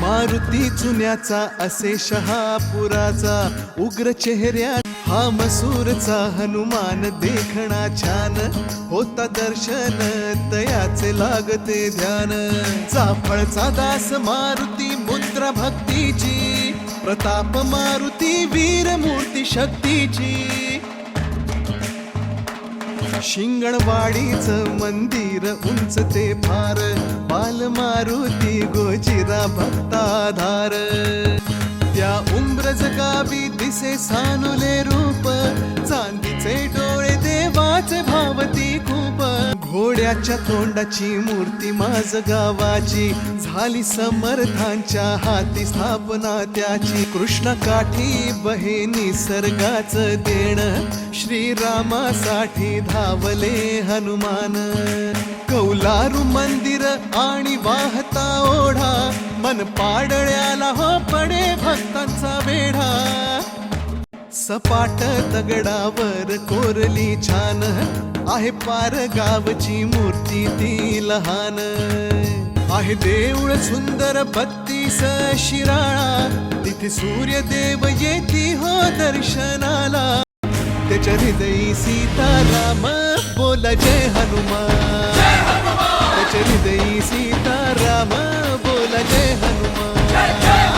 मारुती जुन्याचा असे शहापुराचा उग्र चेहऱ्या हा मसूरचा हनुमान देखणा छान होता दर्शन तयाचे लागते ध्यान चाफळचा दास मारुती मुद्रा भक्तीची प्रताप मारुती वीर मूर्ती शक्तीची शिंगणवाडीचं मंदिर उंच ते फार बाल मारुती गोजिरा भक्ताधार त्या उंब्रज गावी दिसे सानुले रूप चांदीचे डोळे देवाचे भावती खूप घोड्याच्या तोंडाची मूर्ती माझ गावाची झाली समर्थांच्या हाती स्थापना त्याची कृष्ण काठी बहे निसर्गाचं देण श्रीरामासाठी धावले हनुमान कौलारू मंदिर आणि वाहता ओढा मन पाडळ्याला हो पडे भक्तांचा वेढा सपाट दगडावर कोरली छान आहे पार गावची मूर्ती ती लहान आहे देऊळ सुंदर 32 शिराळा तिथे सूर्यदेव येती हो दर्शनाला त्याच्या हृदयी सीताराम बोला जय हनुमान त्याच्या हृदयी सीताराम बोला जय हनुमान